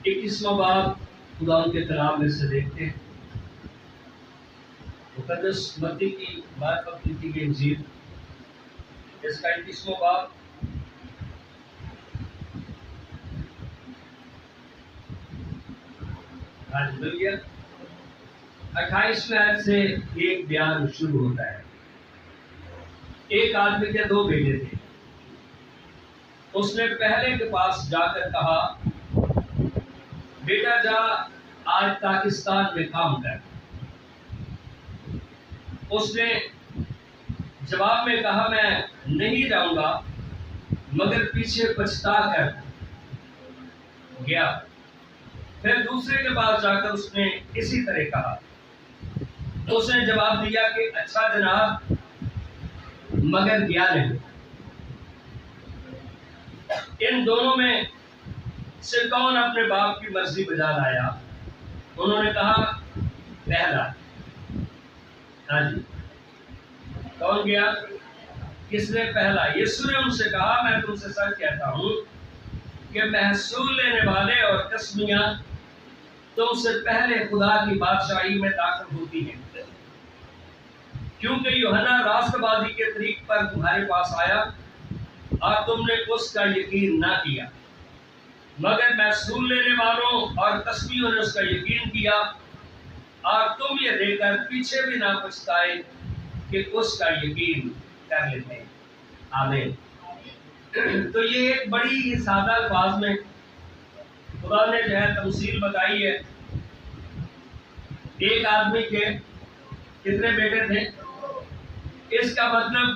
21واں باب خدا ان کے کلام میں سے دیکھتے ہیں۔ مقدس متی کی معرفت لکھی گئی انجیل، اس کا 21واں باب آج مل گیا۔ 28ویں آیت سے ایک بیان شروع ہوتا ہے۔ ایک آدمی کے 2 بیٹے تھے۔ اس نے پہلے کے پاس جا کر کہا، بیٹا جا آج پاکستان میں کام کر۔ اس نے جواب میں کہا، میں نہیں جاؤں گا، مگر پیچھے پچھتا کر گیا۔ پھر دوسرے کے پاس جا کر اس نے اسی طرح کہا تو اس نے جواب دیا کہ اچھا جناب، مگر گیا نہیں۔ ان دونوں میں سے کون اپنے باپ کی مرضی بجا لایا؟ انہوں نے کہا پہلا۔ ہاں جی، کون گیا؟ کس نے؟ پہلا۔ یسوع نے ان سے کہا، میں تم سے سچ کہتا ہوں کہ محصول لینے والے اور قسمیاں تم سے پہلے خدا کی بادشاہی میں داخل ہوتی ہیں، کیونکہ یوحنا راست بازی کے طریق پر تمہارے پاس آیا اور تم نے اس کا یقین نہ کیا، مگر محصول لینے والوں اور قسمیوں نے اس کا یقین کیا، اور تم یہ دیکھ کر پیچھے بھی نہ پچھتائے کہ اس کا یقین کر لیتے ہیں۔ آمین۔ تو یہ ایک بڑی ہی سادہ الفاظ میں خدا نے جو ہے تمثیل بتائی ہے۔ ایک آدمی کے کتنے بیٹے تھے؟ اس کا مطلب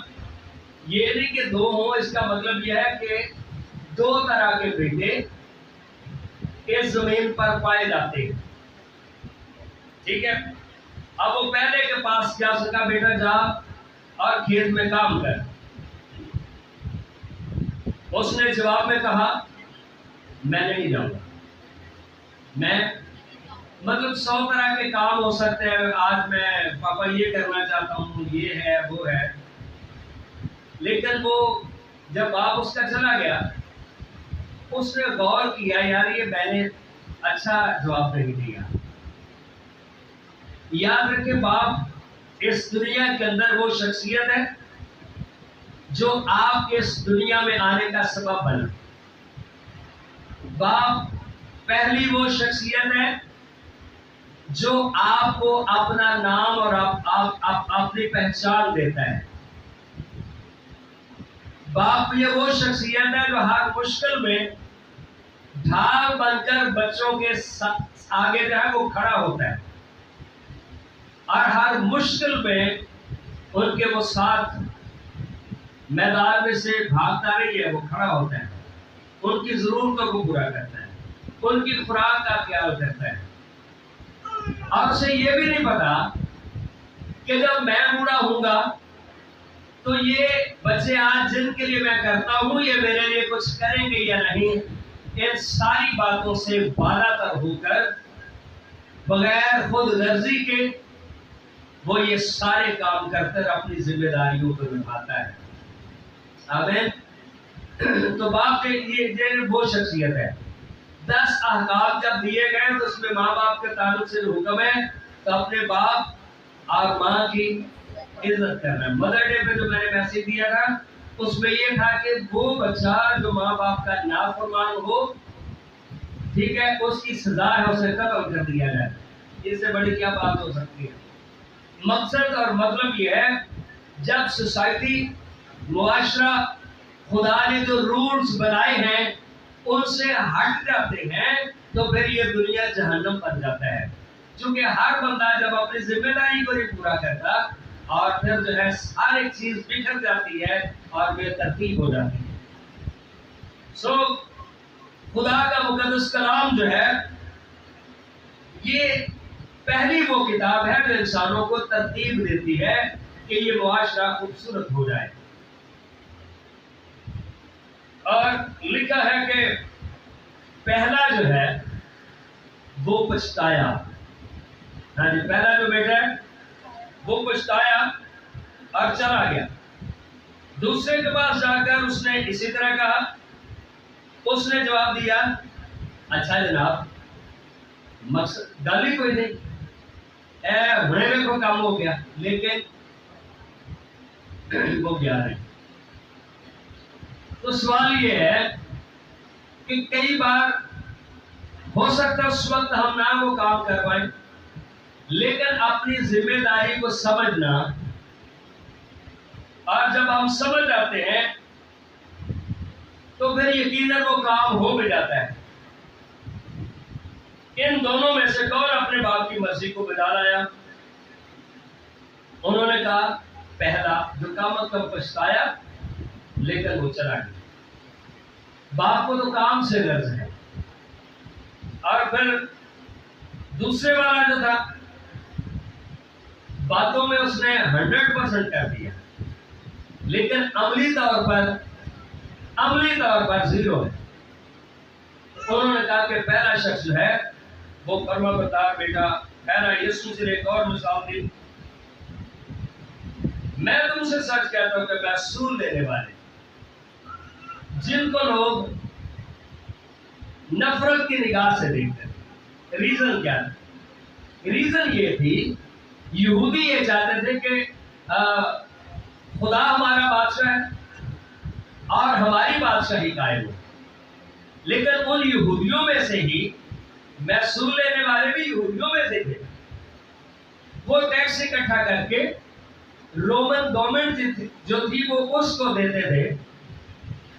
یہ نہیں کہ 2 ہوں، اس کا مطلب یہ ہے کہ 2 طرح کے بیٹے اس زمین پر پائے جاتے ہیں۔ ٹھیک ہے؟ اب وہ پہلے کے پاس جا سکا، بیٹا جا اور کھیت میں کام کر۔ اس نے جواب میں کہا، میں نہیں جاؤں گا۔ میں مطلب 100 طرح کے کام ہو سکتے ہیں، آج میں پاپا یہ کرنا چاہتا ہوں، یہ ہے وہ ہے، لیکن وہ جب باپ اس کا چلا گیا، اس نے غور کیا، یار یہ میں نے اچھا جواب نہیں دیا۔ یاد رکھیں، باپ اس دنیا کے اندر وہ شخصیت ہے جو آپ کے اس دنیا میں آنے کا سبب بنا۔ باپ پہلی وہ شخصیت ہے جو آپ کو اپنا نام اور اپنی پہچان دیتا ہے۔ باپ یہ وہ شخصیت ہے جو ہر مشکل میں ڈھال بن کر بچوں کے آگے جو ہے وہ کھڑا ہوتا ہے، اور ہر مشکل میں ان کے وہ ساتھ میدان میں سے بھاگتا نہیں ہے، وہ کھڑا ہوتا ہے، ان کی ضرورتوں کو پورا کرتا ہے، ان کی خوراک کا خیال کرتا ہے۔ اور اسے یہ بھی نہیں پتا کہ جب میں بوڑھا ہوں گا تو یہ بچے آج جن کے لیے میں کرتا ہوں یہ میرے لیے کچھ کریں گے یا نہیں۔ ان ساری باتوں سے بالا تر ہو کر بغیر خود غرضی کے وہ یہ سارے کام کرتے اپنی ذمہ داریوں کو نبھاتا ہے۔ آمین۔ تو باپ کے یہ وہ شخصیت ہے۔ 10 احکام جب دیے گئے تو اس میں ماں باپ کے تعلق سے جو حکم ہے تو اپنے باپ اور ماں کی عزت کرنا ہے۔ مدر ڈے پہ جو میں نے میسج دیا تھا اس میں یہ تھا کہ وہ بچہ جو ماں باپ کا نافرمان ہو، ٹھیک ہے، اس کی سزا ہے اسے قتل کر دیا جائے۔ اس سے بڑی کیا بات ہو سکتی ہے؟ مقصد اور مطلب یہ ہے جب سوسائٹی، معاشرہ، خدا نے جو رولز بنائے ہیں ان سے ہٹ جاتے ہیں تو پھر یہ دنیا جہنم بن جاتا ہے، چونکہ ہر بندہ جب اپنی ذمہ داری کو نہیں پورا کرتا اور پھر جو ہے ہر ایک چیز بکھر جاتی ہے اور بے ترتیب ہو جاتی ہے۔ خدا کا مقدس کلام جو ہے یہ پہلی وہ کتاب ہے جو انسانوں کو ترتیب دیتی ہے کہ یہ معاشرہ خوبصورت ہو جائے۔ اور لکھا ہے کہ پہلا جو ہے وہ پچھتایا۔ ہاں جی، پہلا جو بیٹا ہے وہ پچھتایا اور چلا گیا۔ دوسرے کے پاس جا کر اس نے اسی طرح کہا، اس نے جواب دیا، اچھا جناب، مقصد گالی کوئی نہیں، ہونے کو کام ہو گیا، لیکن وہ گیا نہیں۔ تو سوال یہ ہے کہ کئی بار ہو سکتا ہے اس وقت ہم نہ وہ کام کر پائیں، لیکن اپنی ذمہ داری کو سمجھنا، اور جب ہم سمجھ جاتے ہیں تو پھر یقیناً وہ کام ہو بھی جاتا ہے۔ ان دونوں میں سے کون اپنے باپ کی مرضی کو بجا لایا؟ انہوں نے کہا پہلا، جو کم از کم پچھتایا لیکن وہ چلا گیا۔ باپ کو تو کام سے غرض ہے، اور پھر دوسرے والا جو تھا باتوں میں اس نے 100% کر دیا، لیکن عملی طور پر 0 ہے۔ انہوں نے کہا کہ پہلا شخص جو ہے وہ فرما بردار بیٹا پہلا یسوع سے ایک اور مثال دی، میں تم سے سچ کہتا ہوں کہ محصول دینے والے جن کو لوگ نفرت کی نگاہ سے دیکھتے ہیں، ریزن کیا ہے؟ ریزن یہ تھی، یہودی یہ چاہتے تھے کہ خدا ہمارا بادشاہ ہے اور ہماری بادشاہی قائم ہو، لیکن ان یہودیوں میں سے ہی محصول لینے والے بھی یہودیوں میں سے تھے۔ وہ ٹیکس اکٹھا کر کے رومن گورنمنٹ جو تھی وہ اس کو دیتے تھے۔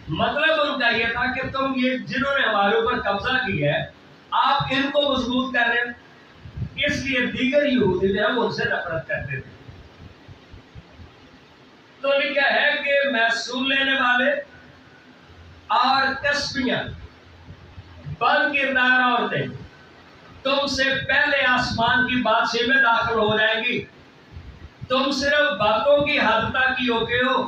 مطلب ان کا یہ تھا کہ تم یہ جنہوں نے ہمارے اوپر قبضہ کیا ہے آپ ان کو مضبوط کر رہے ہیں، اس لیے دیگر یہودی جو ہے وہ ان سے نفرت کرتے تھے۔ تو لکھا ہے کہ محصول لینے والے اور کسبیاں بد کردار عورتیں تم سے پہلے آسمان کی بادشاہی میں داخل ہو جائیں گی۔ تم صرف باتوں کی حد تک ہی اوکے ہو،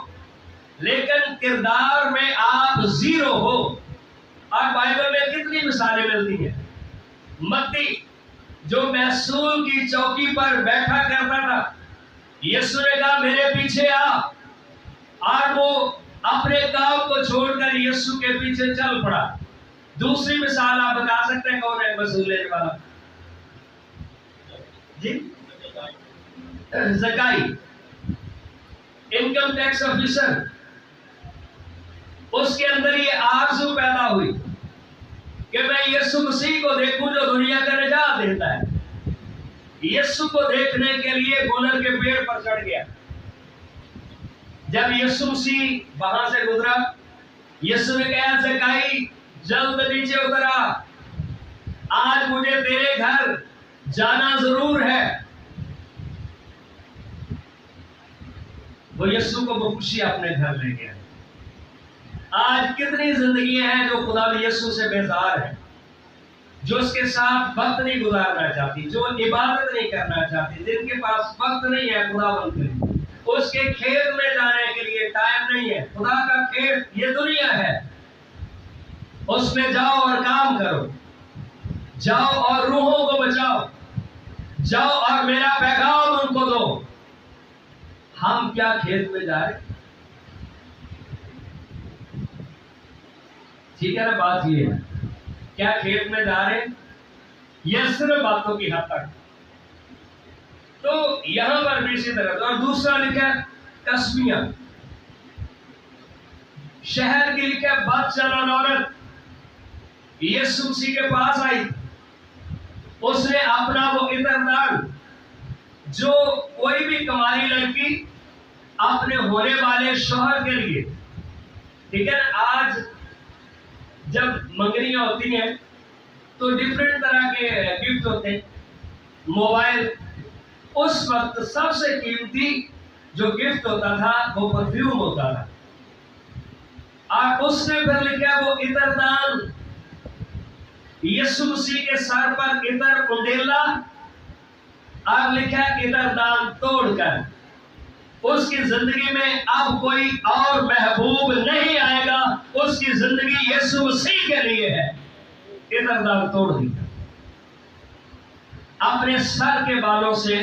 لیکن کردار میں آپ 0 ہو۔ اور بائبل میں کتنی مثالیں ملتی ہیں۔ متی جو محصول کی چوکی پر بیٹھا کرتا تھا، یسوع نے کہا میرے پیچھے آ، اور وہ اپنے کام کو چھوڑ کر یسوع کے پیچھے چل پڑا۔ دوسری مثال آپ بتا سکتے ہیں کون ہے محصول لینے والا؟ جی زکائی، انکم ٹیکس آفیسر۔ اس کے اندر یہ آرزو پیدا ہوئی کہ میں یسوع مسیح کو دیکھوں جو دنیا کا نجات دیتا ہے۔ یسوع کو دیکھنے کے لیے گلر کے پیڑ پر چڑھ گیا۔ جب یسوع مسیح وہاں سے گزرا، یسوع نے کہا زکائی جلد نیچے اترا، آج مجھے تیرے گھر جانا ضرور ہے۔ وہ یسوع کو بخوشی اپنے گھر لے گیا۔ آج کتنی زندگیاں ہیں جو خدا یسوع سے بیزار ہیں، جو اس کے ساتھ وقت نہیں گزارنا چاہتی، جو عبادت نہیں کرنا چاہتی، جن کے پاس وقت نہیں ہے خدا بند کے، اس کے کھیت میں جانے کے لیے ٹائم نہیں ہے۔ خدا کا کھیت یہ دنیا ہے، اس میں جاؤ اور کام کرو، جاؤ اور روحوں کو بچاؤ، جاؤ اور میرا پیغام ان کو دو۔ ہم کیا کھیت میں جا رہے؟ ٹھیک ہے نا، بات یہ ہے کیا کھیت میں جا رہے یہ صرف باتوں کی حد تک۔ تو یہاں پر بھی اسی طرح۔ اور دوسرا لکھا ہے کسبیاں، شہر کی لکھا ہے بد چلن عورت یسوع مسیح کے پاس آئی، اس نے اپنا وہ عطردان جو کوئی بھی کماری لڑکی اپنے ہونے والے شوہر کے لیے، ٹھیک ہے نا، آج جب منگنیاں ہوتی ہیں تو ڈفرینٹ طرح کے گفٹ ہوتے ہیں، موبائل۔ اس وقت سب سے قیمتی جو گفٹ ہوتا تھا وہ پرفیوم ہوتا تھا، اور اس نے پھر لکھا وہ عطردان، یسوع مسیح کے سر پر عطر انڈیلا، اور لکھا عطردان توڑ کر اس کی زندگی میں اب کوئی اور محبوب نہیں آئے گا، اس کی زندگی یسوع مسیح کے لیے ہے۔ عطردان توڑ دیا، اپنے سر کے بالوں سے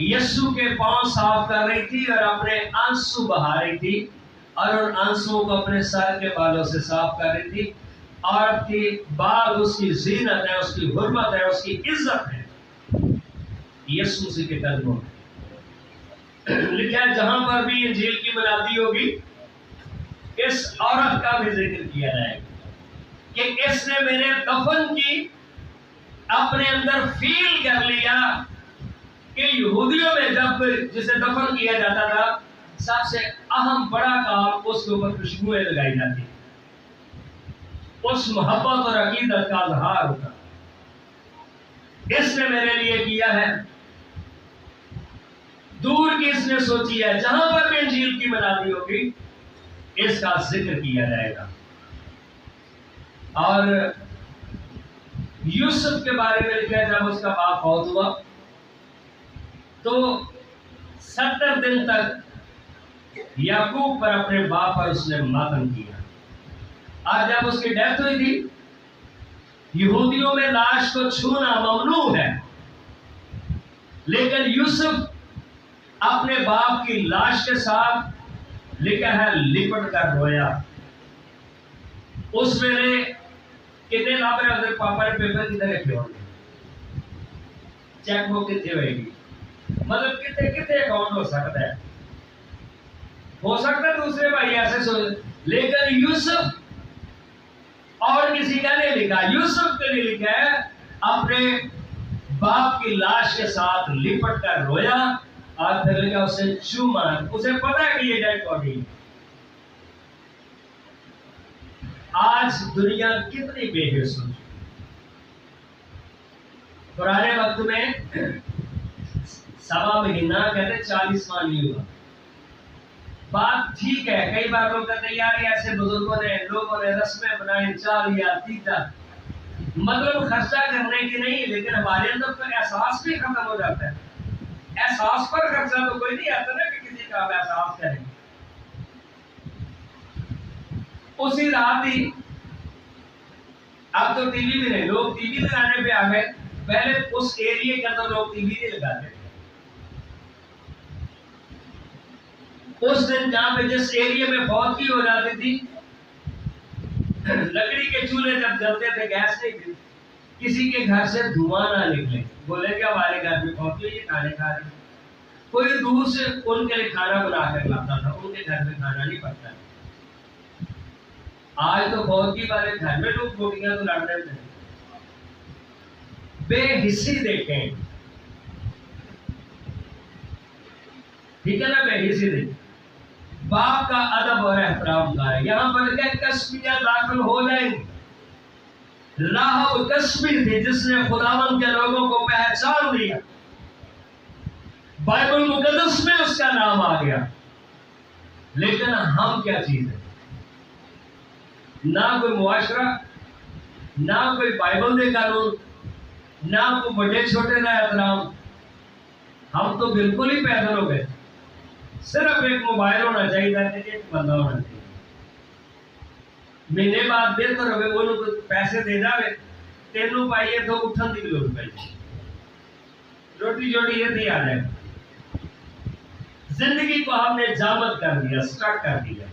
یسوع کے پاؤں صاف کر رہی تھی اور اپنے آنسو بہا رہی تھی، اور ان آنسوؤں کو اپنے سر کے بالوں سے صاف کر رہی تھی۔ عورت کی بال اس کی زینت ہے، اس کی حرمت ہے، اس کی عزت ہے. یسوع مسیح کے قدموں میں لکھا ہے جہاں پر بھی انجیل کی منادی ہوگی اس عورت کا بھی ذکر کیا جائے گا کہ اس نے میرے دفن کی اپنے اندر فیل کر لیا کہ یہودیوں میں جب جسے دفن کیا جاتا تھا سب سے اہم بڑا کام اس کے اوپر خوشبوئیں لگائی جاتی، اس محبت اور عقیدت کا اظہار ہوتا. اس نے میرے لیے کیا ہے، دور کی اس نے سوچی ہے. جہاں پر بھی انجیل کی منادی ہوگی اس کا ذکر کیا جائے گا. اور یوسف کے بارے میں لکھا ہے جب اس کا باپ فوت ہوا تو 70 دن تک یعقوب پر اپنے باپ پر اس نے ماتم کیا. اور جب اس کی ڈیتھ ہوئی تھی یہودیوں میں لاش کو چھونا ممنوع ہے، لیکن یوسف اپنے باپ کی لاش کے ساتھ لکھا ہے لپٹ کر رویا. اس ویلے کتنے لاپے اگر پاپا نے پیپر کدھر رکھے ہوں گے، چیک بک کتنے ہوئے گی، مطلب کتنے اکاؤنٹ ہو سکتا ہے دوسرے بھائی ایسے سوچ. لیکن یوسف اور کسی کا نہیں لکھا، یوسف کے لیے لکھا ہے اپنے باپ کی لاش کے ساتھ لپٹ کر رویا اور پھر لکھا اسے چوما. اسے پتا ہے کہ یہ ڈیڈ باڈی. آج دنیا کتنی بے حس ہو. پرانے وقت میں 1.25 مہینہ کہتے 40 ماہ نہیں ہوا. بات ٹھیک ہے، کئی بار لوگ کہتے ہیں یار ایسے لوگوں نے رسمیں بنائیں 4 یا 3 مطلب خرچہ کرنے کی نہیں، لیکن ہمارے اندر تو احساس بھی ختم ہو جاتا ہے. احساس پر خرچہ تو کوئی نہیں آتا نا کہ کسی کا ہم احساس کریں. اسی رات ہی اب تو ٹی وی بھی نہیں، لوگ ٹی وی لگانے پہ آ گئے. پہلے اس ایریے کے اندر لوگ ٹی وی نہیں لگاتے. اس دن جہاں پہ جس ایریے میں فوت کی ہو جاتی تھی لکڑی کے چولہے جب جلتے تھے، گیس نہیں تھی، کسی کے گھر سے دھواں نہ نکلے. بولے کہ ہمارے گھر میں فوت ہوئی، یہ کھانے کھا رہے. کوئی دور سے ان کے لیے کھانا بنا کر لاتا تھا، ان کے گھر میں کھانا نہیں پکتا. آج تو فوت کی والے گھر میں لوگ روٹیاں تو لڑ رہے تھے. بے حسی دیکھیں، ٹھیک ہے نا، بے حسی دیکھیں. باپ کا ادب اور احترام کا ہے. یہاں پر کسبیاں داخل ہو جائیں گی. راہب کسبی تھی جس نے خداوند کے لوگوں کو پہچان لیا، بائبل مقدس میں اس کا نام آ گیا. لیکن ہم کیا چیز ہے؟ نہ کوئی معاشرہ، نہ کوئی بائبل دے قانون، نہ کوئی بڑے چھوٹے کا احترام. ہم تو بالکل ہی پیدل ہو گئے. صرف ایک موبائل ہونا چاہیے، ایک بندہ ہونا چاہیے. مہینے بعد بہتر ہوئے وہ پیسے دے جاوے، تینوں پائیے تو اٹھن کی لوگ پائیے، روٹی جوٹی یہ نہیں آ جائے. زندگی کو ہم نے جامد کر دیا، سٹارٹ کر دیا.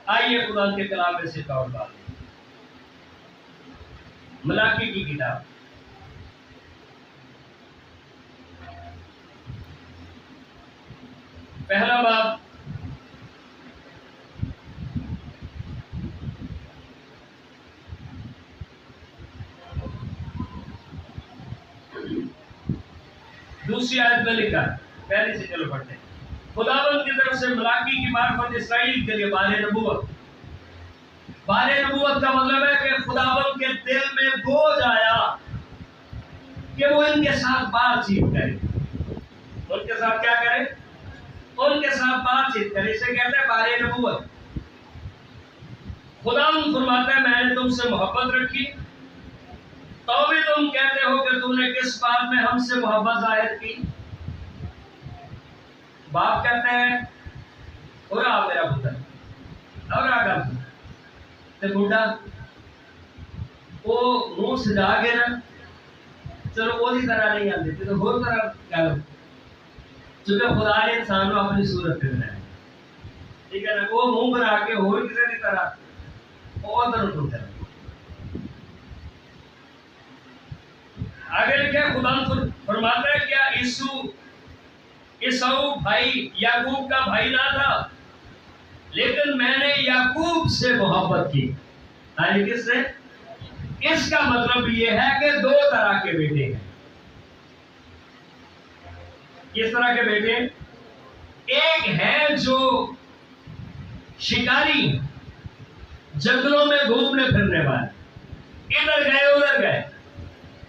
آئیے خدا کے کلام میں سے ایک اور بات، ملاکی کی کتاب پہلا باب دوسری آیت میں لکھا ہے. پہلی سے چلو پڑھتے ہیں. خداوند کی طرف سے ملاکی کی معرفت اسرائیل کے لیے بارے نبوت. بارے نبوت کا مطلب ہے کہ خداوند کے دل میں بوجھ آیا کہ وہ ان کے ساتھ بات چیت کرے. ان کے ساتھ کیا کرے؟ ان کے ساتھ بات چیت کرے. اسے کہتے ہیں بارے نبوت. خداوند فرماتا ہے میں نے تم سے محبت رکھی، تو بھی تم کہتے ہو کہ تم نے کس بات میں ہم سے محبت ظاہر کی. باپ کہتے ہیں اور آپ میرا پتر اور آگا تے بوڑھا وہ منہ سجا کے نا چلو وہی طرح نہیں آتے تو ہو طرح کہہ لو، چونکہ خدا نے انسان کو اپنی صورت پہ بنایا، ٹھیک ہے نا. وہ منہ بنا کے ہو کسی کی طرح ادھر اٹھتے ہیں. آگے کیا خدا فرماتا ہے کیا عیسو بھائی یعقوب کا بھائی نہ تھا؟ لیکن میں نے یعقوب سے محبت کی. کس سے؟ اس کا مطلب یہ ہے کہ دو طرح کے بیٹے ہیں. کس طرح کے بیٹے؟ ایک ہے جو شکاری، جنگلوں میں گھومنے پھرنے والے، ادھر گئے ادھر گئے.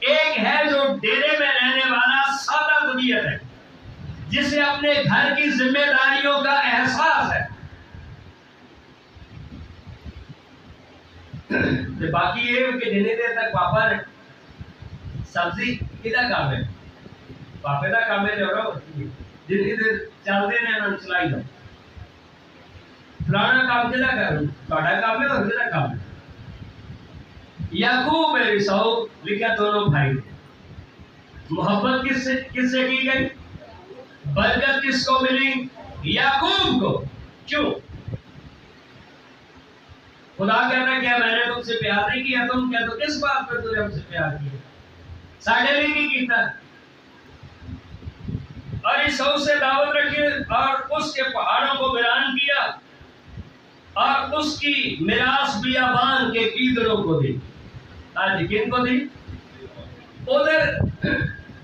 ایک ہے جو ڈیرے میں رہنے والا سادہ طبیعت ہے، جسے اپنے گھر کی ذمہ داریوں کا احساس ہے. باقی یہ کہ جتنی دیر تک پاپا نے سبزی کدا کام ہے، پاپے کا کام ہے جو جتنی دیر چلتے ہیں نا چلائی دو فلانا کام کدا کروں، تھوڑا کام ہے اور کدا کام ہے. یعقوب اور عیسو لکھا دونوں بھائی. محبت کس سے کی گئی؟ برکت کس کو ملی؟ یعقوب کو. کیوں؟ خدا کہتا ہے کیا میں نے تم سے پیار نہیں کیا؟ تم کہتے ہو کس بات پہ تم نے ہم سے پیار کیا؟ ساڑھے لیے نہیں کیتا. اور عیسو سے دعوت رکھی اور اس کے پہاڑوں کو ویران کیا اور اس کی میراث بیابان کے گیدڑوں کو دی. آج کن کو دی؟ ادھر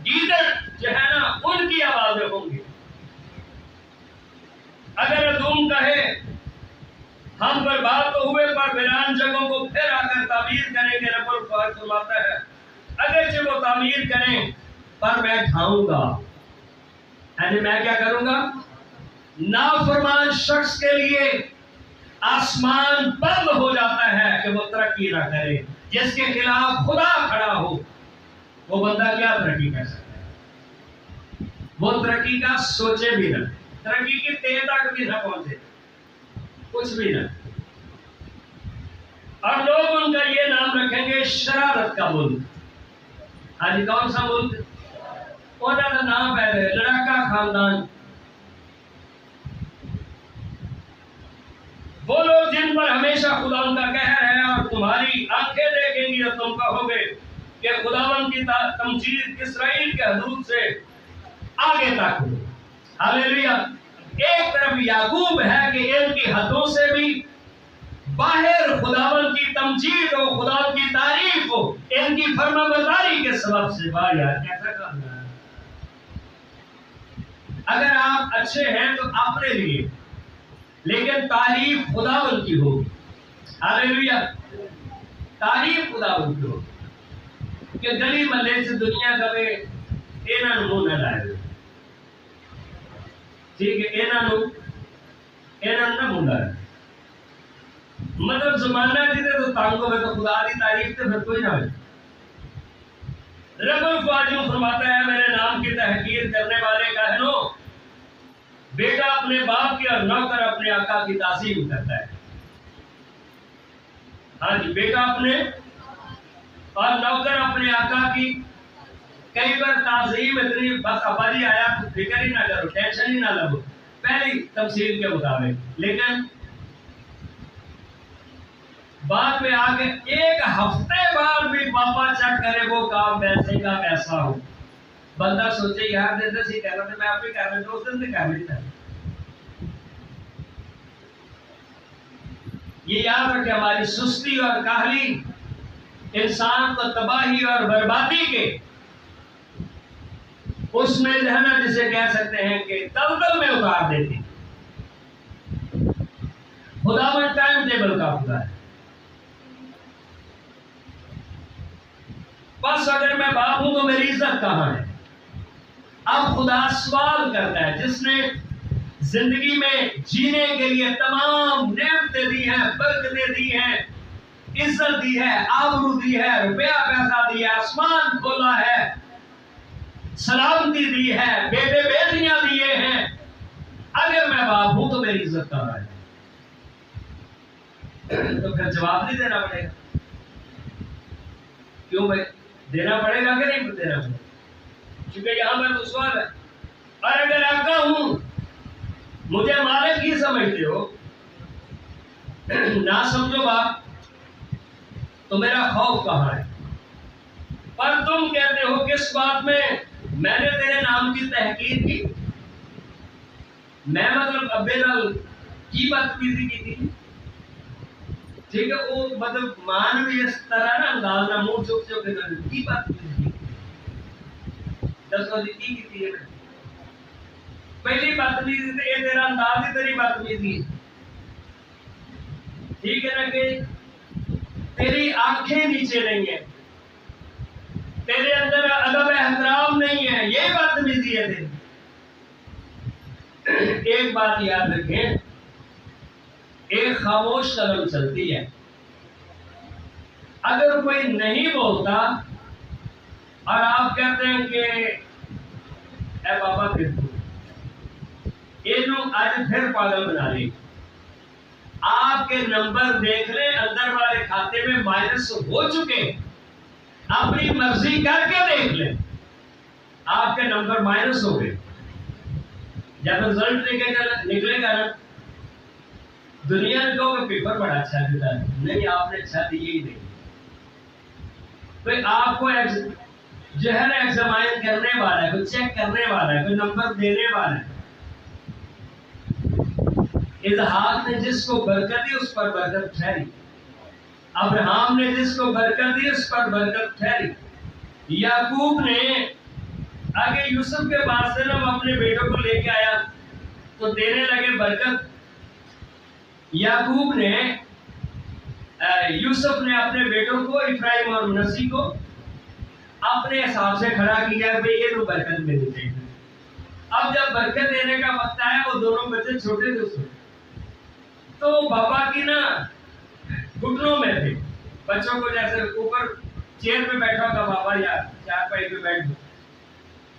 گیدڑ جو ہے نا ان کی آوازیں ہوں گی. اگر تم کہے ہم برباد تو ہوئے پر ویران جگہوں کو پھر آ کر تعمیر کریں گے. رب الفاظ فرماتا ہے اگرچہ وہ تعمیر کریں پر میں کھاؤں گا. یعنی میں کیا کروں گا؟ نافرمان شخص کے لیے آسمان بند ہو جاتا ہے کہ وہ ترقی نہ کرے. جس کے خلاف خدا کھڑا ہو وہ بندہ کیا ترقی کر سکتا ہے؟ وہ ترقی کا سوچے بھی نہ، ترقی کی تہ تک بھی نہ پہنچے، کچھ بھی نہ. اور لوگ ان کا یہ نام رکھیں گے شرارت کا ملک. آج کون سا ملک؟ انہوں کا نام ہے لڑاکا خاندان. وہ لوگ جن پر ہمیشہ خدا ان کا قہر ہے اور تمہاری آنکھیں دیکھیں گی اور تم کہو گے کہ خداوند کی تمجید اسرائیل کے حدود سے آگے تک ہو. ہاللیلویا. ایک طرف یعقوب ہے کہ ان کی حدوں سے بھی باہر خداوند کی تمجید ہو، خداوند کی تعریف ہو، ان کی فرمانبرداری کے سبب سے باہر. کیسا کام ہے؟ اگر آپ اچھے ہیں تو اپنے لیے، لیکن تعریف خداوند کی ہوگی. ہاللیلویا. تعریف خداوند کی ہوگی کہ گلی محلے سے دنیا کا بھی انہاں نو نہ لائے. ٹھیک ہے، انہاں نہ منڈا ہے. مطلب زمانہ جیتے تو تانگوں میں تو خدا دی تعریف تے پھر کوئی نہ ہوئے. رب الفاظ فرماتا ہے میرے نام کی تحقیر کرنے والے کہنو بیٹا اپنے باپ کی اور نوکر اپنے آقا کی تعظیم کرتا ہے. ہاں جی، بیٹا اپنے اور نوکر اپنے آقا کی. کئی بار تعظیم اتنی بس ابا جی آیا فکر ہی نہ کرو، ٹینشن ہی نہ لگو، پہلی تفسیر کے مطابق. لیکن بعد میں آگے ایک ہفتے بعد بھی پاپا چیک کرے وہ کام ویسے کا ویسا ہو. بندہ سوچے یار دن سے کہہ رہا تھا میں آپ بھی کہہ رہا تھا اس دن سے کہہ رہا تھا. یہ یاد رکھے ہماری سستی اور کاہلی انسان کو تباہی اور بربادی کے اس میں جو ہے نا جسے کہہ سکتے ہیں کہ دلدل میں اتار دیتی. خداوند ٹائم ٹیبل کا خدا ہے. بس اگر میں باپ ہوں تو میری عزت کہاں ہے؟ اب خدا سوال کرتا ہے جس نے زندگی میں جینے کے لیے تمام نعمتیں دی ہیں، برکتیں دی ہیں، عزت دی ہے، آبرو دی ہے، روپیہ پیسہ دی ہے، آسمان کھولا ہے، سلامتی دی ہے، بیٹے بیٹیاں دیے ہیں. اگر میں باپ ہوں تو میری عزت کہاں ہے؟ تو پھر جواب نہیں دینا پڑے گا. کیوں بھائی؟ دینا پڑے گا کہ نہیں دینا پڑے گا؟ کیونکہ یہاں پر تو سوال ہے. اور اگر آقا ہوں مجھے مالک ہی سمجھتے ہو، نہ سمجھو باپ. تو میرا خوف کہاں ہے؟ پر تم کہتے ہو کس بات میں میں نے تیرے نام کی تحقیر کی؟ میں مطلب ابیلال کی بدتمیزی کی تھی، ٹھیک ہے، وہ مطلب مان بھی اس طرح نا انداز نہ منہ چپ چپ کے کی بدتمیزی دس کی تھی ہے پہلی بدتمیزی سے یہ تیرا انداز ہی تیری بدتمیزی ہے، ٹھیک ہے نا، کہ تیری آنکھیں نیچے نہیں ہیں، تیرے اندر ادب احترام نہیں ہے، یہ بدتمیزی ہے تیری۔ ایک بات یاد رکھیں، ایک خاموش قلم چلتی ہے، اگر کوئی نہیں بولتا اور آپ کہتے ہیں کہ اے بابا پھر یہ لوگ آج پھر پاگل بنا لیں، آپ کے نمبر دیکھ لیں اندر والے کھاتے میں مائنس ہو چکے، اپنی مرضی کر کے دیکھ لیں، آپ کے نمبر مائنس ہو گئے، جب رزلٹ نکلے گا نا دنیا نے کہو کہ پیپر بڑا اچھا دیتا ہے، نہیں آپ نے اچھا دیا ہی نہیں، کوئی آپ کو جو ہے نا ایگزامائن کرنے والا ہے، کوئی چیک کرنے والا ہے، کوئی نمبر دینے والا ہے۔ اسحاق نے جس کو برکت دی اس پر برکت ٹھہری، ابراہم نے جس کو برکت دی اس پر برکت ٹھہری، یعقوب نے آگے یوسف کے پاس سے جب اپنے بیٹوں کو لے کے آیا تو دینے لگے برکت، یعقوب نے یوسف نے اپنے بیٹوں کو افرایم اور منسی کو اپنے حساب سے کھڑا کیا کہ یہ تو برکت ملنی چاہیے۔ اب جب برکت دینے کا وقت آیا وہ دونوں بچے چھوٹے تھے اس وقت، تو بابا کی نا گھٹنوں میں تھے، بچوں کو جیسے اوپر چیئر پہ بیٹھا ہوگا بابا یا چارپائی پہ بیٹھ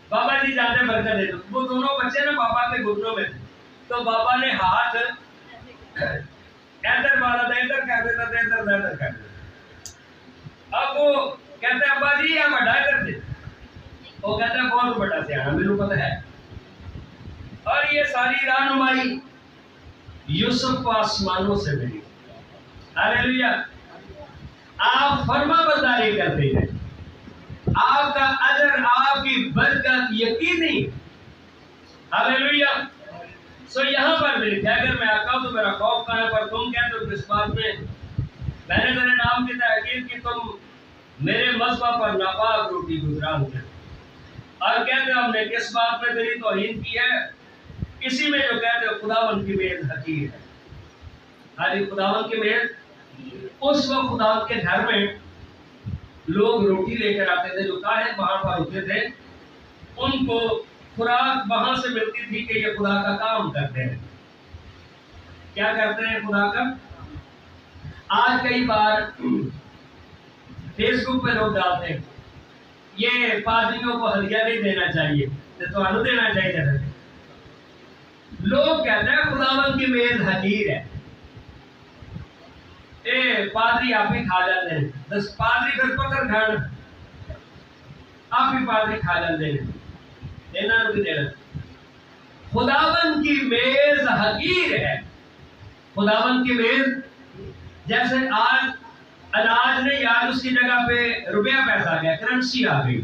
بابا جی جاتے برکت دے دو، وہ دونوں بچے نا بابا کے گھٹنوں میں تھے، تو بابا نے ہاتھ ادھر والا تھا ادھر کر دیتا تھا ادھر ادھر کر دیتا، اب وہ کہتے ابا جی یہ بڑا ادھر تھے، وہ کہتا ہے بہت بڑا سیاح میرے کو پتہ ہے، اور یہ ساری رہنمائی یوسف کو آسمانوں سے ملی، ہاللیلویا، آپ فرما برداری کرتے ہیں، آپ کا اجر آپ کی برکت یقینی، ہاللیلویا۔ سو یہاں پر بھی لکھا ہے اگر میں آتا ہوں تو میرا خوف کہاں ہے، پر تم کہتے ہو کس بات میں میں نے تیرے نام کی تحقیر کی، تم میرے مذبح پر ناپاک روٹی گزران کرتے، اور کہتے ہو ہم نے کس بات میں تیری توہین کی ہے، اسی میں جو کہتے ہو خداوند کی میز حقیر ہے، ہاری خداوند کی میز، اس وقت خداوند کے گھر میں لوگ روٹی لے کر آتے تھے، جو کاہن وہاں پر ہوتے تھے ان کو خوراک وہاں سے ملتی تھی کہ یہ خدا کا کام کرتے ہیں، کیا کرتے ہیں خدا کا۔ آج کئی بار فیس بک پہ لوگ ڈالتے ہیں یہ پادریوں کو ہدیہ نہیں دینا چاہیے تو انو دینا چاہیے، لوگ کہتے ہیں خداوند کی میز حقیر ہے، اے پادری آپ ہی کھا جاتے ہیں، دس پادری پھر پکڑ کھانا آپ ہی پادری کھا جاتے ہیں، دینا نہیں دینا، خداوند کی میز حقیر ہے، خداوند کی میز جیسے آج اناج نہیں، آج اس کی جگہ پہ روپیہ پیسہ آ گیا، کرنسی آ گئی،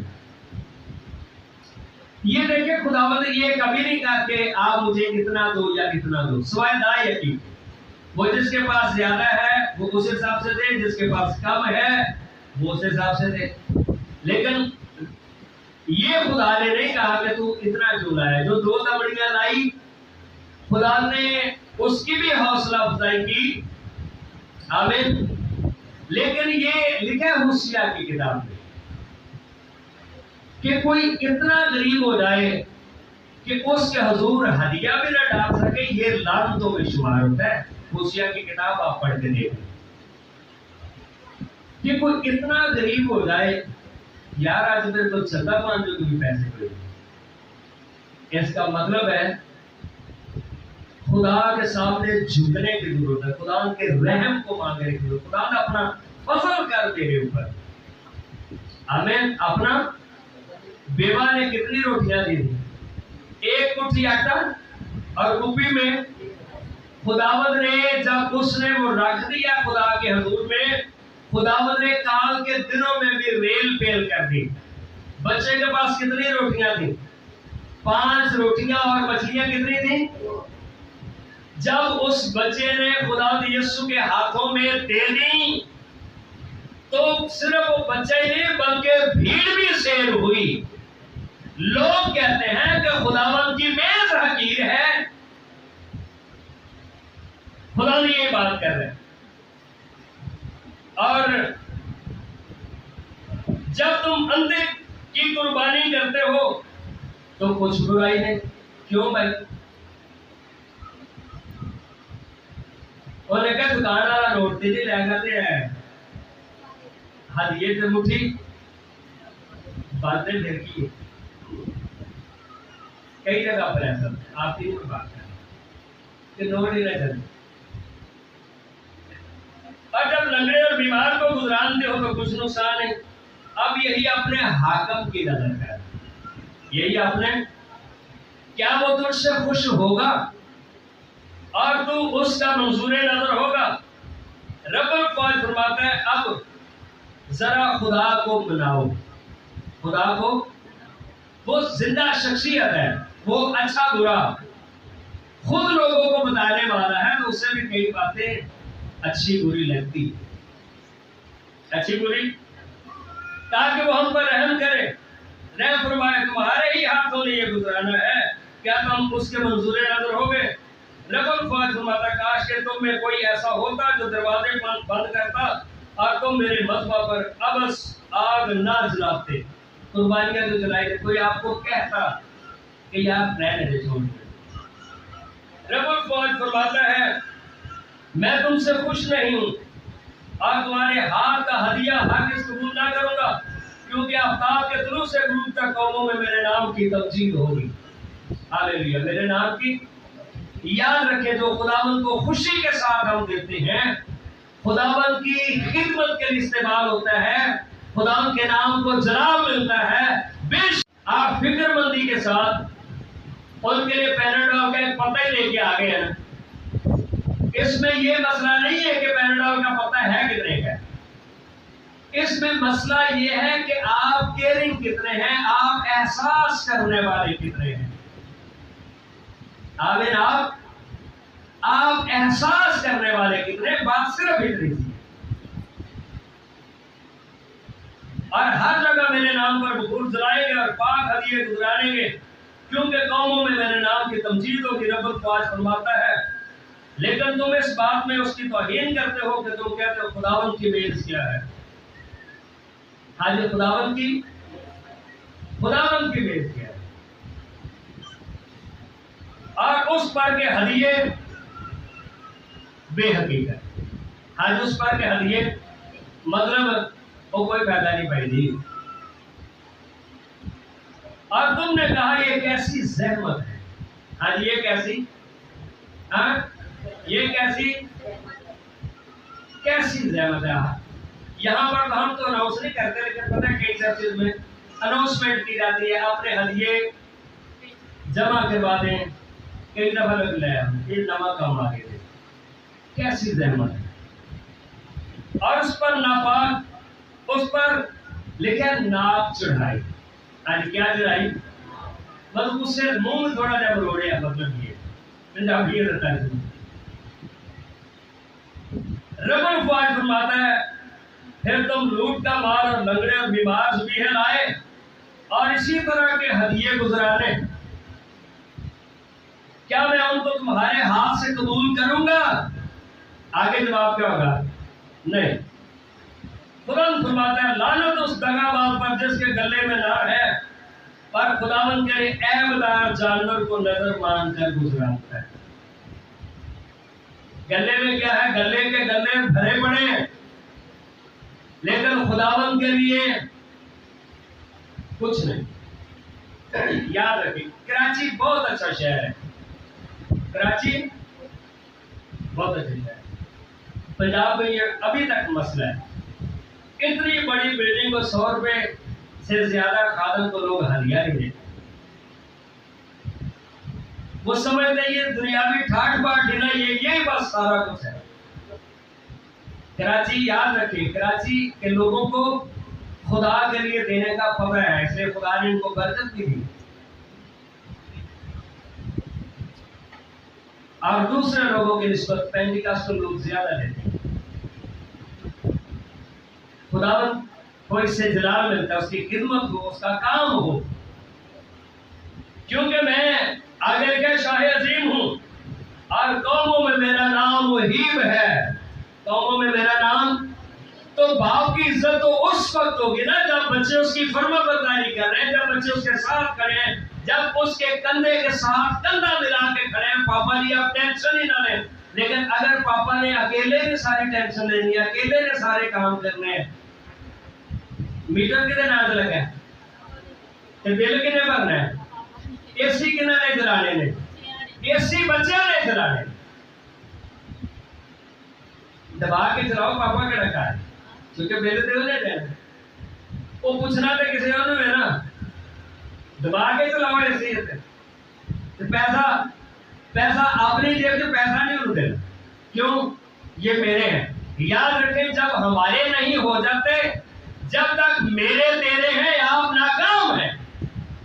یہ دیکھیں خداوند نے یہ کبھی نہیں کہا کہ آپ مجھے اتنا دو یا اتنا دو، سوائے دائیں یقین، وہ جس کے پاس زیادہ ہے وہ اس حساب سے دے، جس کے پاس کم ہے وہ اس حساب سے دے، لیکن یہ خدا نے نہیں کہا کہ تو اتنا کیوں لایا، جو 2 دمڑیاں لائی خدا نے اس کی بھی حوصلہ افزائی کی، آمین، لیکن یہ لکھا ہے ہوشیہ کی کتاب میں کہ کوئی اتنا غریب ہو جائے کہ اس کے حضور ہدیہ بھی نہ ڈال سکے، یہ لعنتوں میں شمار ہوتا ہے، ہوشیہ کی کتاب آپ پڑھ کے دیکھیں کہ کوئی اتنا غریب ہو جائے یار آج میرے کو چندہ مان جو تمہیں پیسے پڑے، اس کا مطلب ہے خدا کے سامنے جھکنے کی ضرورت ہے، خدا کے رحم کو مانگنے کی ضرورت ہے، خدا نے اپنا فضل کر میرے اوپر، آمین، اپنا بیوہ نے کتنی روٹیاں دی تھی، 1 مٹھی آٹا اور کپی میں، خداوند نے جب اس نے وہ رکھ دیا خدا کے حضور میں، خداوند نے کال کے دنوں میں بھی ریل پیل کر دی. بچے کے پاس کتنی روٹیاں تھیں؟ 5 روٹیاں اور مچھلیاں کتنی تھیں؟ جب اس بچے نے خداوند یسوع کے ہاتھوں میں دے دی تو صرف وہ بچہ ہی نہیں بلکہ بھیڑ بھی سیر ہوئی. لوگ کہتے ہیں کہ خداوند کی میز حقیر ہے. خدا نے یہ بات کر رہے ہیں. اور جب تم اندھے کی قربانی کرتے ہو تو کچھ برائی نہیں. کیوں بھائی؟ انہوں نے کہا دکان والا نوٹ دے لے کرتے ہیں ہدیے سے مٹھی باتیں پھر کی. کئی جگہ پر ایسا آپ کی بات کریں کہ نوٹ ہی نہ چلے. اور جب لنگڑے اور بیمار کو گزرانتے ہو تو کچھ نقصان ہے. اب یہی اپنے حاکم کی نظر ہے. یہی اپنے کیا وہ تجھ سے خوش ہوگا اور تو اس کا منظور نظر ہوگا؟ رب الفاظ فرماتا ہے اب ذرا خدا کو بناؤ. خدا کو، وہ زندہ شخصیت ہے، وہ اچھا برا خود لوگوں کو بتانے والا ہے. تو اسے بھی کئی باتیں اچھی بری لگتی، اچھی بری، تاکہ وہ ہم پر رحم کرے. رحم فرمائے تمہارے ہی ہاتھوں نے یہ گزرانا ہے، کیا تم اس کے منظور نظر ہوگے؟ رب الفاظ فرماتا کاش کہ تم میں کوئی ایسا ہوتا جو دروازے بند کرتا اور تم میرے مذبح پر ابس آگ نہ جلاتے. قربانیاں جو جلائی تھی کوئی آپ کو کہتا کہ یار رہنے دے چھوڑ دے. رب الفاظ فرماتا ہے میں تم سے خوش نہیں ہوں اور تمہارے ہاتھ کا ہدیہ ہرگز قبول نہ کروں گا، کیونکہ آفتاب کے طلوع سے غروب تک قوموں میں میرے نام کی تمجید ہوگی. ہاللیلویہ. میرے نام کی یاد رکھیں. جو خداوند کو خوشی کے ساتھ ہم دیتے ہیں، خداوند کی خدمت کے لیے استعمال ہوتا ہے، خداوند کے نام کو جلال ملتا ہے. بیش آپ فکر مندی کے ساتھ ان کے لیے پیناڈول کا ایک پتہ ہی لے کے آگے ہیں. اس میں یہ مسئلہ نہیں ہے کہ پیناڈول کا پتہ ہے کتنے کا. اس میں مسئلہ یہ ہے کہ آپ کیئرنگ کتنے ہیں، آپ احساس کرنے والے کتنے ہیں. آمین. آپ احساس کرنے والے کتنے. بات صرف اتنی سی. اور ہر جگہ میرے نام پر بخور جلائیں گے اور پاک ہدیے گزاریں گے، کیونکہ قوموں میں میرے نام کی تمجید ہوگی. رب الفاظ فرماتا ہے لیکن تم اس بات میں اس کی توہین کرتے ہو کہ تم کہتے ہو خداوند کی میز کیا ہے. ہاں جی، خداوند کی میز کیا ہے. اور اس پر کے ہدیے بے حقیقت. ہاں جی، اس پر کے ہدیے مطلب وہ کوئی فائدہ نہیں پائی دی. اور تم نے کہا یہ کیسی زحمت ہے. ہاں جی، یہ کیسی، ہاں یہ کیسی زحمت ہے. یہاں پر ہم تو اناؤنس نہیں کرتے، لیکن پتہ ہے کئی چرچز میں اناؤنسمنٹ کی جاتی ہے اپنے ہدیے جمع کروا دیں. کئی دفعہ لگ لیا یہ نمک کم آ گئے تھے. کیسی زحمت ہے. اور اس پر ناپاک، اس پر لکھا ناپ چڑھائی. آج کیا چڑھائی؟ مطلب اس سے منہ میں تھوڑا جا بروڑے ہیں. مطلب یہ پنجابی رہتا ہے. رب الفاظ فرماتا ہے پھر تم لوٹ کا مال اور لنگڑے اور بیمار ذبیحے لائے اور اسی طرح کے ہدیے گزرانے، کیا میں ان کو تمہارے ہاتھ سے قبول کروں گا؟ آگے جواب کیا ہوگا؟ نہیں. ترنت فرماتا ہے لعنت اس دغا باز پر جس کے گلے میں نار ہے پر خداوند کے عیبدار جانور کو نظر مان کر گزراتا ہے. گلے میں کیا ہے؟ گلے کے گلے بھرے پڑے ہیں، لیکن خداوند کے لیے کچھ نہیں. یاد رکھیں کراچی بہت اچھا شہر ہے. کراچی بہت اچھا شہر ہے. پنجاب میں یہ ابھی تک مسئلہ ہے. اتنی بڑی بلڈنگ کو 100 روپے سے زیادہ خادم کو لوگ ہدیہ نہیں دیتے. وہ سمجھتے ہیں یہ دنیاوی ٹھاٹ باٹ ڈھیلا، یہی بس سارا کچھ ہے. کراچی یاد رکھیں، کراچی کے لوگوں کو خدا کے لیے دینے کا خبر ہے، اس لیے خدا نے ان کو برکت بھی دی. اور دوسرے لوگوں کی نسبت پینٹیکاسٹل لوگ زیادہ دیتے ہیں. خداوند کو اس سے جلال ملتا ہے، اس کی خدمت ہو، اس کا کام ہو. کیونکہ میں آگے کے شاہ عظیم ہوں اور قوموں میں میرا نام وہیب ہے. قوموں میں میرا نام. تو باپ کی عزت تو اس وقت ہوگی نا جب بچے اس کی فرما برداری کر رہے ہیں، جب بچے اس کے ساتھ کھڑے ہیں، جب اس کے کندھے کے ساتھ کندھا ملا کے کھڑے ہیں. پاپا جی آپ ٹینشن ہی نہ لیں. لیکن اگر پاپا نے اکیلے نے ساری ٹینشن لینی ہے، اکیلے نے سارے کام کرنے ہیں، میٹر کتنے ناز لگے، بل کتنے بھرنا ہے، اے سی کتنے نے چلانے نے، اے سی بچے نے چلانے. دبا کے چلاؤ پاپا کے رکھا ہے کیونکہ بل دے لے دینا. وہ پوچھنا تو کسی اور نے نا، دبا کے چلاؤ ایسی پیسہ اپنی جیب سے پیسہ نہیں انہوں دینا. کیوں؟ یہ میرے ہیں. یاد رکھیں جب ہمارے نہیں ہو جاتے، جب تک میرے تیرے ہیں آپ ناکام ہیں.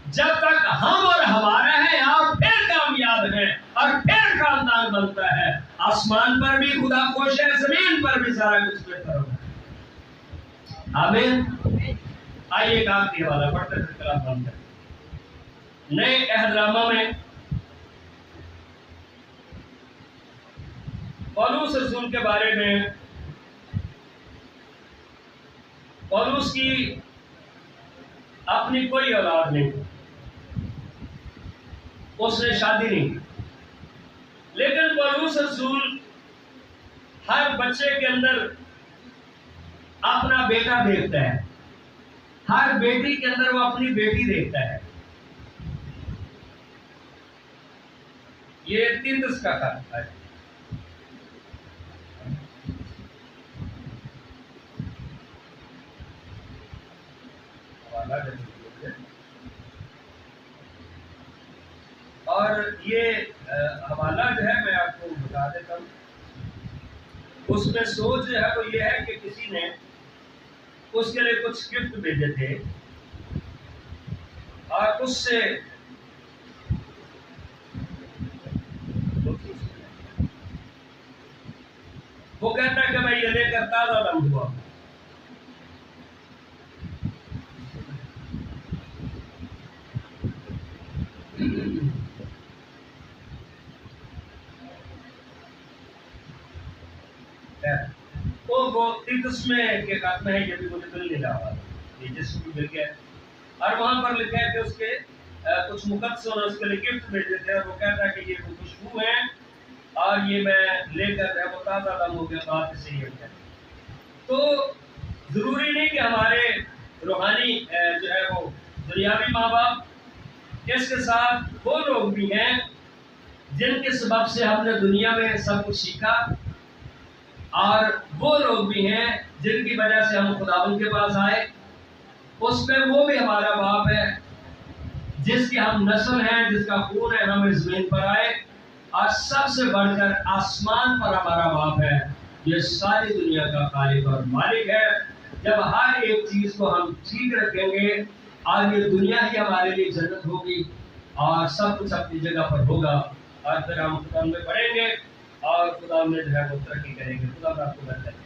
جب تک ہم اور ہمارا ہے آپ پھر کامیاب ہیں اور پھر خاندان بنتا ہے. آسمان پر بھی خدا خوش ہے، زمین پر بھی سارا کچھ بہتر ہوگا. آمین. آئیے ایک آخری حوالہ پڑھتے پھر کلام بند کریں. نئے عہد نامہ میں پولس رسول کے بارے میں، پولس کی اپنی کوئی اولاد نہیں، اس نے شادی نہیں کی. لیکن پولس رسول ہر بچے کے اندر اپنا بیٹا دیکھتا ہے، ہر بیٹی کے اندر وہ اپنی بیٹی دیکھتا ہے. یہ تیتس کا خط ہے. اور یہ حوالہ جو ہے میں آپ کو بتا دیتا ہوں. اس میں سوچ جو ہے وہ یہ ہے کہ کسی نے اس کے لیے کچھ گفٹ بھیجے تھے اور اس سے وہ کہتا ہے کہ میں یہ لے کر تازہ دم ہوا. وہ تیتس میں کے خط میں ہے، یہ بھی مجھے دل نہیں رہا، یہ جس کو مل گیا. اور وہاں پر لکھا ہے کہ اس کے کچھ مقدسوں نے اس کے لیے گفٹ بھیجے تھے اور وہ کہتا ہے کہ یہ وہ خوشبو ہے اور یہ میں لے کر ہے وہ تازہ دم ہو گیا. بات اس سے یہ ہے. تو ضروری نہیں کہ ہمارے روحانی جو ہے وہ دنیاوی ماں باپ، اس کے ساتھ وہ لوگ بھی ہیں جن کے سبب سے ہم نے دنیا میں سب کچھ سیکھا، اور وہ لوگ بھی ہیں جن کی وجہ سے ہم خداوند کے پاس آئے. اس میں وہ بھی ہمارا باپ ہے جس کی ہم نسل ہیں، جس کا خون ہے، ہم اس زمین پر آئے. اور سب سے بڑھ کر آسمان پر ہمارا باپ ہے، یہ ساری دنیا کا خالق اور مالک ہے. جب ہر ایک چیز کو ہم ٹھیک رکھیں گے اور یہ دنیا ہی ہمارے لیے جنت ہوگی اور سب کچھ اپنی جگہ پر ہوگا، اور پھر ہم خدا میں پڑھیں گے اور خدا میں جو ہے وہ ترقی کریں گے. خدا آپ کو بہتر